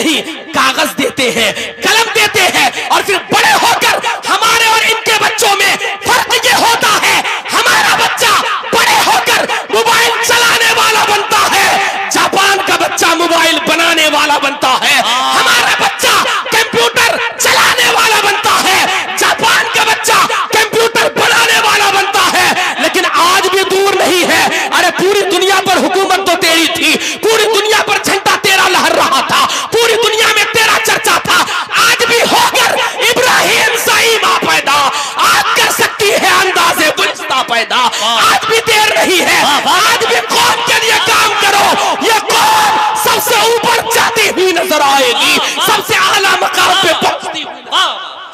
नहीं कागज देते हैं, कलम देते हैं, और फिर बड़े होकर हमारे और इनके बच्चों में फर्क ये होता है, हमारा बच्चा बड़े होकर मोबाइल चलाने वाला बनता है, जापान का बच्चा मोबाइल बनाने वाला बनता है। हमारा बच्चा कंप्यूटर चलाने वाला बनता है, जापान का बच्चा कंप्यूटर बनाने वाला बनता है। लेकिन आज भी दूर नहीं है, अरे पूरी दुनिया पर हुकूमत तो तेरी थी, पूरी दुनिया पर झंडा तेरा लहर रहा था, पूरी दुनिया में तेरा चर्चा था। आज भी होकर इब्राहिम सही मां पैदा, आज कर सकती है अंदाजे गुलिस्ता पैदा। आज भी देर नहीं है, आज भी कौम के लिए काम करो। ये कौम सबसे ऊपर जाती हुई नजर आएगी, सबसे आला मकाम पे पहुंचती हुई।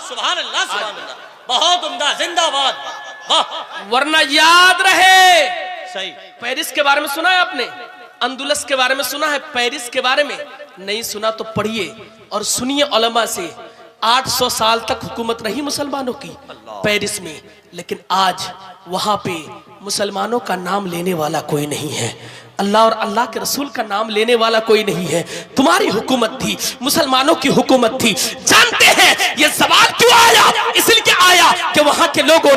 सुभान अल्लाह, सुभान अल्लाह, बहुत उम्दा, जिंदाबाद। वरना याद रहे, सही। पेरिस के बारे में सुना है आपने, अंदुलस के बारे में सुना है, पेरिस के बारे में नहीं सुना तो पढ़िए और सुनिए उलमा से। 800 साल तक हुकूमत रही मुसलमानों की पेरिस में, लेकिन आज वहां पे मुसलमानों का नाम लेने वाला कोई नहीं है, अल्लाह और अल्लाह के रसूल का नाम लेने वाला कोई नहीं है। तुम्हारी हुकूमत थी, मुसलमानों की हुकूमत थी। जानते हैं ये सवाल क्यों आया? इसलिए आया कि वहां के लोगों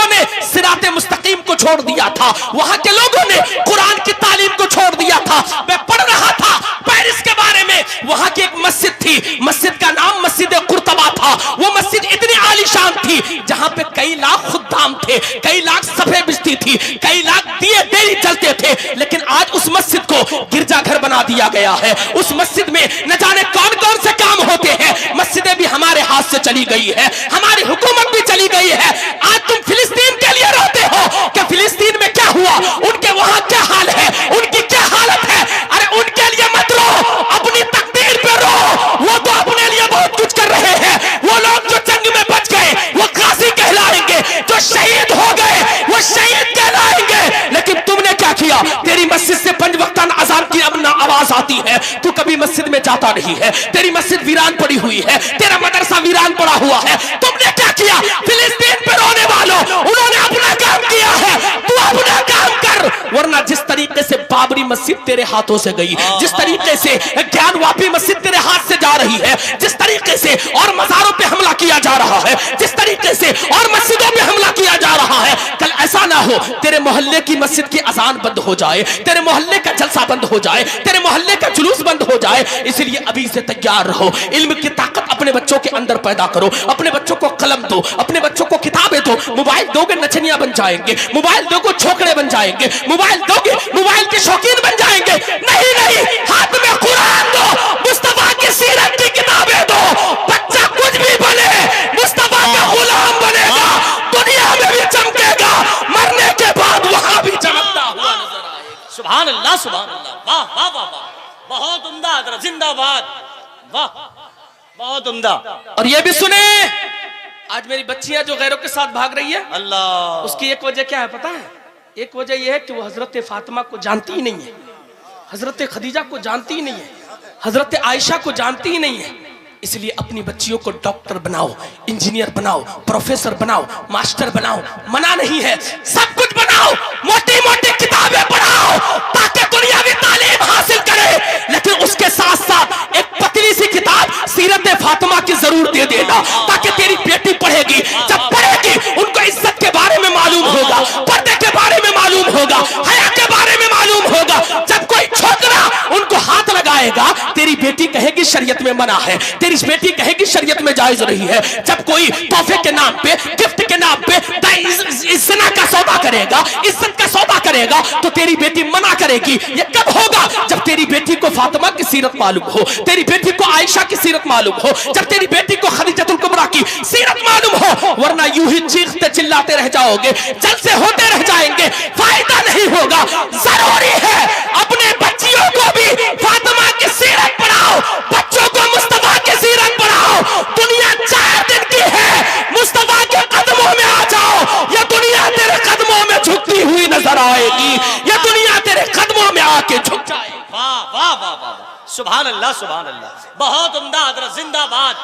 ने सिराते मुस्तकीम को छोड़ दिया था, वहां के लोगों ने कुरान की तालीम को छोड़ दिया था। मैं पढ़ रहा था पेरिस के बारे में, वहां की एक मस्जिद थी, मस्जिद का नाम मस्जिद कुर्तबा था। वो मस्जिद इतनी आलीशान थी जहां पे कई लाख खुद्दाम थे, कई लाख सफे बिजती थी, कई लाख दिए डेली चलते थे। लेकिन आज उस मस्जिद को गिरजाघर बना दिया गया है। उस मस्जिद में न जाने कौन कौन से काम होते हैं। मस्जिदें भी हमारे हाथ से चली गई है, हमारी हुकूमत भी चली गई है। आज तुम फिलिस्तीन के लिए रोते हो कि फिलिस्तीन में क्या हुआ, उनके वहां क्या हाल है, उनकी क्या हालत है। अरे उनके लिए मत रो, अपनी तकदीर पे रो। वो तो अपने लिए बहुत कुछ कर रहे हैं। वो लोग जो जंग में बच गए वो गाजी कहलाएंगे, जो शहीद हो गए वो शहीद कहलाएंगे। लेकिन तुमने क्या किया? तेरी मस्जिद से 5 वक्त अज़ान की अब ना आवाज आती है, तू कभी मस्जिद में जाता नहीं है, तेरी मस्जिद वीरान पड़ी हुई है, तेरा मदरसा वीरान पड़ा हुआ है। तुमने क्या किया? फिलिस्तीन पे रोने वालों, उन्होंने अपना काम किया है, तू अपना काम कर। वरना जिस तरीके से बाबरी मस्जिद तेरे हाथों से गई, जिस तरीके से ज्ञानवापी मस्जिद तेरे हाथ से जा रही है, जिस तरीके से और मज़ारों पे हमला किया जा रहा है, जिस तरीके से और मस्जिदों पे हमला किया जा रहा है, कल ऐसा ना हो तेरे मोहल्ले की मस्जिद की अजान बंद हो जाए, तेरे मोहल्ले का जलसा बंद हो जाए, तेरे मोहल्ले का जुलूस बंद हो जाए। इसलिए अभी से तैयार रहो, इल्म की ताकत अपने बच्चों के अंदर पैदा करो, अपने बच्चों को कलम दो, अपने बच्चों को किताबें दो। मोबाइल दोगे नचनिया बन जाएंगे, मोबाइल दोगे छोकरे बन जाएंगे, मोबाइल दोगे मोबाइल के शौकीन बन जाएंगे। नहीं नहीं, हाथ में कुरान दो, मुस्तफा की सीरत की किताबें दो। बच्चा कुछ भी बने, मुस्तफा का गुलाम बनेगा, दुनिया में भी चमकेगा, मरने के बाद वहां भी चमकता हुआ नजर आएगा। सुभान अल्लाह, सुभान अल्लाह, वाह वाह वाह वाह, बहुत उम्दा, जिंदाबाद, वाह, बहुत उम्दा। और ये भी सुने, आज मेरी बच्चियां जो गैरों के साथ भाग रही है, अल्लाह, उसकी एक वजह क्या है पता है? एक वजह यह है कि वो हजरत फातिमा को जानती ही नहीं है, हजरत खदीजा को जानती ही नहीं है, हजरत आयशा को जानती ही नहीं है। इसलिए अपनी बच्चियों को डॉक्टर बनाओ, इंजीनियर बनाओ, प्रोफेसर बनाओ, मास्टर बनाओ, मना नहीं है, सब कुछ बनाओ, मोटी मोटी किताबें पढ़ाओ ताकि दुनियावी तालीम हासिल करे। लेकिन उसके साथ साथ एक पतली सी किताब सीरत फातिमा की जरूर दे देना, ताकि तेरी बेटी पढ़ेगी, जब पढ़ेगी उनको इज्जत के बारे में मालूम होगा, पर्दे के बारे में मालूम होगा, हया के बारे में मालूम होगा। जब कोई छोकरा उनको हाथ लगाएगा, तेरी बेटी कहेगी शरीयत में मना है, तेरी बेटी कहेगी शरीयत में जायज रही है। जब कोई तोहफे के नाम पे, गिफ्ट के नाम पे इज्जत का सौदा करेगा, इज्जत का सौदा करेगा, तो तेरी बेटी मना करेगी। ये कब होगा? जब तेरी बेटी को फातिमा की सीरत मालूम हो, तेरी बेटी को आयशा की सीरत मालूम हो, जब तेरी बेटी को खदीजतुल कुबरा की सीरत मालूम हो। वरना यूं ही चीखते चिल्लाते रह जाओगे, जलसे होते रह जाएंगे, फायदा नहीं होगा। जरूरी है अपने बच्चियों को भी फातिमा की सीरत पढ़ाओ, बच्चों को मुस्तफा की सीरत पढ़ाओ। दुनिया 4 दिन की है, मुस्तफा के कदमों में आ जाओ, यह दुनिया तेरे कदमों में झुकती हुई नजर आएगी, यह दुनिया तेरे कदमों में आके झुक जाएगी। वाह वाह वाह वाह, सुभान अल्लाह, सुभान अल्लाह, बहुत उम्दा, जिंदाबाद,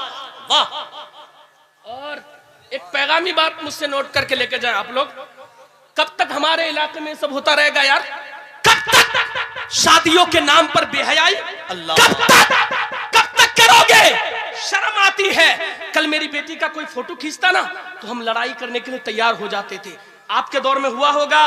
वाह। और एक पैगामी बात मुझसे नोट करके लेके जाए आप लोग, कब तक हमारे इलाके में सब होता रहेगा यार? कब तक शादियों के नाम पर बेहयाई? अल्लाह, कब तक मेरी बेटी का कोई फोटो खींचता ना तो हम लड़ाई करने के लिए तैयार हो जाते थे। आपके दौर में हुआ होगा,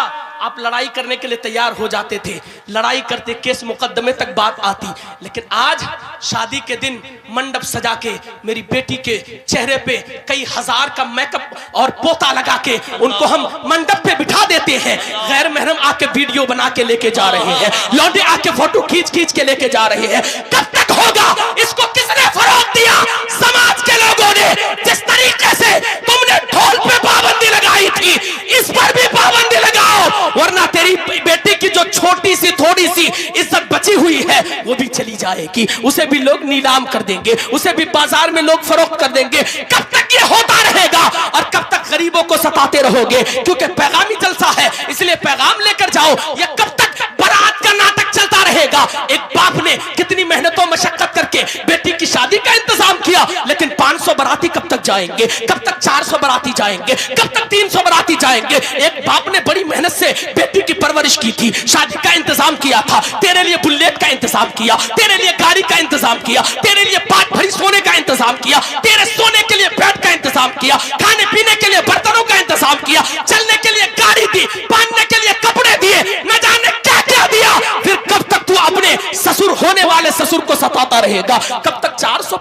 आप लड़ाई करने के लिए तैयार हो जाते थे, लड़ाई करते, केस मुकदमे तक बात आती। लेकिन आज शादी के दिन मंडप सजा के मेरी बेटी के चेहरे पे कई हजार का मेकअप और पोता लगा के उनको हम मंडप पे बिठा देते हैं। गैर महरम आके वीडियो बना के लेके जा रहे हैं, लौंडे आके फोटो खींच के लेके जा रहे हैं। कब तक होगा? इसको किसने फरोग दिया? समाज के लोगों ने। जिस तरीके से तुमने ढोल पे पाबंदी लगाई थी, इस पर भी पाबंदी लगाओ, वरना तेरी बेटी की जो छोटी सी थोड़ी सी इज्जत बची हुई है वो भी चली जाएगी। उसे भी लोग नीलाम कर देंगे, उसे भी बाजार में लोग फरोख्त कर देंगे। कब तक ये होता रहेगा और कब तक गरीबों को सताते रहोगे? क्योंकि पैगामी जलसा है, इसलिए पैगाम लेकर जाओ। या कब तक बारात का नाटक चलता रहेगा? एक बाप ने कितनी मेहनतों मशक्कत करके बेटी की शादी का इंतजाम किया, लेकिन 500 बाराती कब तक जाएंगे? कब तक 400 बाराती जाएंगे? कब तक 300 बाराती जाएंगे? एक बाप ने बड़ी मेहनत से बेटी की परवरिश की थी, शादी का इंतजाम किया था, तेरे लिए बुलेट का इंतजाम किया, तेरे लिए गाड़ी का इंतजाम किया, तेरे लिए पाट भरी सोने का इंतजाम किया, तेरे सोने के लिए बेड का इंतजाम किया, खाने पीने के लिए बर्तनों का इंतजाम किया, चलने के लिए गाड़ी दी, पहनने के लिए कपड़े दिए, न जाने क्या क्या दिया। फिर कब तक तू अपने ससुर होने वाले ससुर को सताता रहेगा? कब तक 400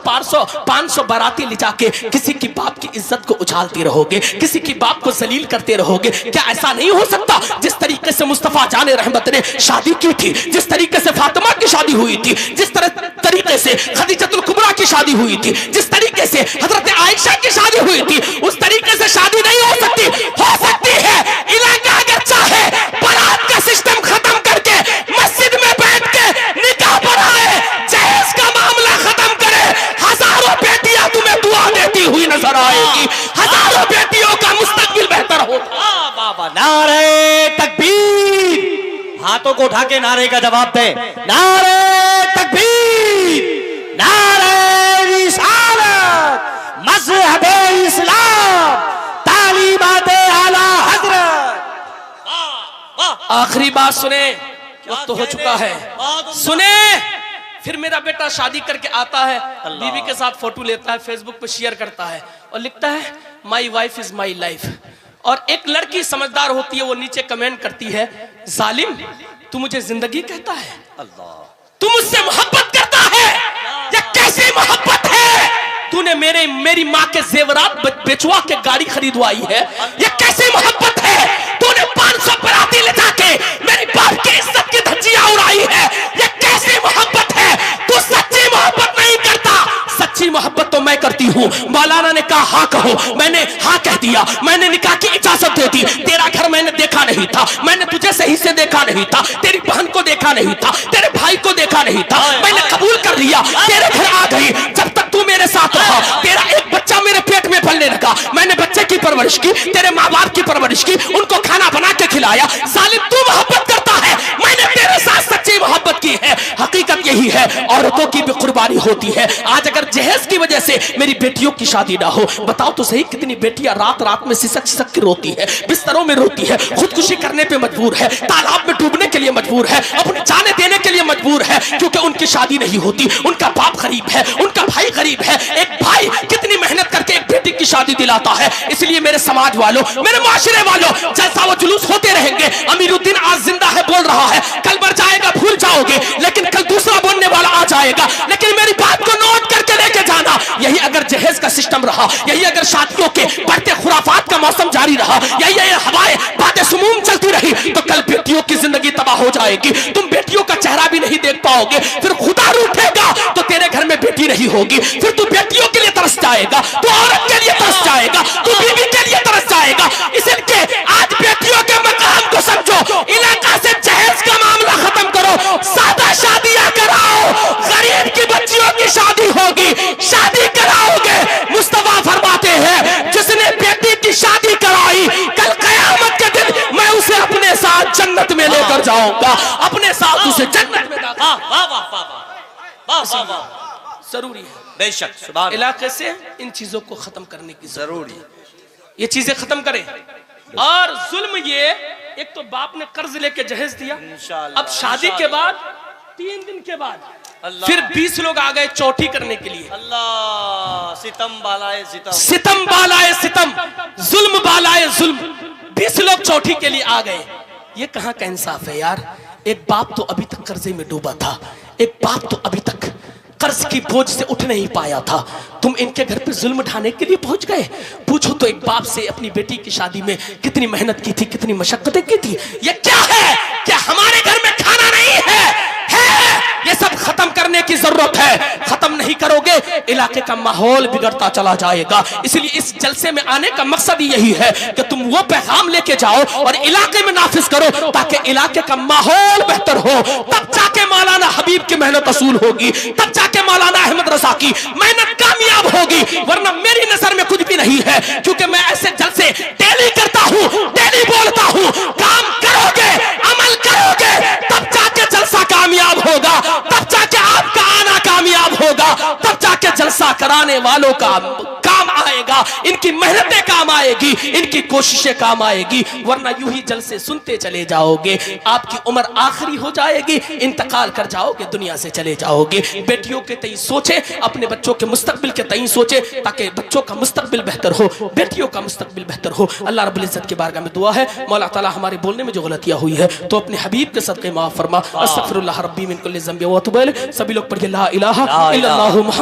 500 बाराती ले जाके किसी की बाप की इज्जत को उछालते रहोगे, किसी की बाप को जलील करते रहोगे? क्या ऐसा नहीं हो सकता? जिस तरीके से मुस्तफा जाने रहमत ने शादी की थी, जिस तरीके से फातिमा की शादी हुई थी, जिस तरीके से खदीजतुल कुबरा की शादी हुई थी, जिस तरीके से हजरत आयशा की शादी हुई थी, उस तरीके से शादी नहीं हो सकती। हो सकती है इलाका अगर चाहे बारात का सिस्टम खत्म करके मस्जिद में बैठ के निकाह पढ़ाए, जहेज का मामला खत्म करे, हजारों बेटियां तुम्हें दुआ देती हुई नजर आएगी, हजारों बेटियों का मुस्तकबिल बेहतर होगा। बाबा नारे तकबीर, हाथों को उठा के नारे का जवाब दे। नारे तकबीर, नारे रिसालत, मज़हबे इस्लाम, तालीमाते आला हज़रत। आखिरी बात सुने, वक्त तो हो चुका है, सुने। फिर मेरा बेटा शादी करके आता है, बीवी के साथ फोटो लेता है, फेसबुक पे शेयर करता है और लिखता है my wife is my life. और एक लड़की समझदार होती है, वो नीचे कमेंट करती है, जालिम तू मुझे जिंदगी कहता है, तू मुझसे मोहब्बत करता है, ये कैसी मोहब्बत है? तूने मेरी माँ के जेवरात बेचवा के गाड़ी खरीदवाई है, ये कैसी मोहब्बत है? तूने 500 बाराती ले जाके मेरी बाप की इज्जत की धज्जियां उड़ाई है, ये कैसी मोहब्बत है? तू सच्ची मोहब्बत नहीं करता। सच्ची मोहब्बत तो मैं करती हूँ। मौलाना ने कहा हाँ कहो, मैंने हाँ कह दिया, मैंने निकाह की इजाजत दे दी। तेरा घर मैंने देखा नहीं था, मैंने तुझे सही से देखा नहीं था, तेरी बहन को देखा नहीं था, तेरे भाई को देखा नहीं था, मैंने कबूल कर लिया, तेरे घर आ गई। जब तक तू मेरे साथ रहा, तेरा एक बच्चा मेरे पेट में पलने लगा, मैंने बच्चे की परवरिश की, तेरे माँ बाप की परवरिश की, उनको खाना बना के खिलाया। जालिम तू मोहब्बत करता है, मैंने तेरे साथ सच्ची मोहब्बत की है। हकीकत यही है, औरतों की भी कुर्बानी होती है। आज अगर जहेज की वजह से मेरी बेटियों की शादी ना हो, बताओ तो सही कितनी बेटियां रात रात में सिसक सिसक के रोती है, बिस्तरों में रोती है, खुदकुशी करने पे मजबूर है, तालाब में डूबने के लिए मजबूर है, अपनी जाने देने के लिए मजबूर है, क्योंकि उनकी शादी नहीं होती, उनका बाप गरीब है, उनका भाई गरीब है। एक भाई कितनी मेहनत करके एक बेटी की शादी दिलाता है। इसलिए मेरे समाज वालों, मेरे माशरे वालों, जलसा व जुलूस होते रहेंगे। अमीरुद्दीन आज जिंदा है, बोल रहा है, कल मर जाएगा, भूल जाओगे, लेकिन कल दूसरा बोलने वाला आ जाएगा। लेकिन मेरी बात को नोट करके लेके जाना। यही अगर जहेज का सिस्टम रहा, यही अगर शादियों के बढ़ते खुराफात का मौसम जारी रहा, यही हवाएं बातें सुमूम चलती रही, तो कल बेटियों की जिंदगी तबाह हो जाएगी। तुम बेटियों का चेहरा भी नहीं देख पाओगे, फिर खुदा रूठेगा तो तेरे घर में बेटी नहीं होगी, फिर तू बेटियों के लिए तरस जाएगा, तू औरत के लिए तरस जाएगा, तू बीवी के लिए तरस जाएगा। इसलिए आज बेटियों के मकाम को समझो, इलाका से जहेज का मामला खत्म करो, सादा शादियां कराओ, गरीब की बच्चियों की शादी होगी, शादी कराओगे। मुस्तफा फरमाते हैं, जिसने बेटी की शादी कराई, कल कयामत के दिन मैं उसे अपने साथ जन्नत में लेकर जाऊंगा, अपने साथ उसे जन्नत में दाखिल। वाह वाह वाह वाह वाह, जरूरी है बेशक सुभान इलाके से इन चीजों को खत्म करने की जरूरी है। ये चीजें खत्म करें। और जुल्म ये, एक तो बाप ने कर्ज लेके जहेज दिया, अब शादी के बाद 3 दिन के बाद अल्लाह। फिर 20 लोग आ गए चौठी करने के लिए। अल्लाह, सितम बालाए सितम, सितम बालाए सितम, जुल्म बालाए जुल्म। 20 लोग चौठी के लिए आ गए। ये कहाँ का इंसाफ है यार। एक बाप तो अभी तक कर्जे में डूबा था, एक बाप तो अभी तक कर्ज की बोझ से उठ नहीं पाया था, तुम इनके घर पे जुल्म ढाने के लिए पहुंच गए। पूछो तो एक बाप से अपनी बेटी की शादी में कितनी मेहनत की थी, कितनी मशक्कतें की थी। ये क्या है? क्या हमारे घर में खाना नहीं है? ये सब खत्म करने की जरूरत है। खत्म नहीं करोगे इलाके का माहौल बिगड़ता चला जाएगा। इसलिए इस जलसे में आने का मकसद यही है कि तुम वो पैगाम लेके जाओ और इलाके में नाफिज करो ताकि इलाके का माहौल बेहतर हो। तब जाके मौलाना हबीब की मेहनत असूल होगी, तब जाके मौलाना अहमद रजा की मेहनत कामयाब होगी। वरना मेरी नजर में कुछ भी नहीं है, क्योंकि मैं ऐसे जलसे डेली करता हूँ, डेली बोलता हूँ। काम करोगे, अमल करोगे, तब जाके जलसा कामयाब होगा, तब जाके आपका आना कामयाब होगा, तब जाके जलसा कराने वालों का काम आएगा, इनकी मेहनतें काम आएगी, इनकी कोशिशें काम आएगी। वरना यूं ही जलसे सुनते चले जाओगे, आपकी उम्र आखिरी हो जाएगी, इंतकाल कर जाओगे, दुनिया से चले जाओगे। बेटियों के तई सोचे, अपने बच्चों के मुस्तकबिल के तई सोचे, ताकि बच्चों का मुस्तकबिल बेहतर हो, बेटियों का मुस्तकबिल बेहतर हो। अल्लाह रब्बुल इज्जत की बारगाह में दुआ है, मौला ताला हमारे बोलने में जो गलतियां हुई है तो अपने हबीब के सदक़े माफ फरमा। अस्तगफिरुल्लाह रब्बी मिन कुल्लि ज़ंबि व अतूबु इलैह। सभी लोग पढ़िए ला इलाहा इल्लल्लाहु मुहम्मद।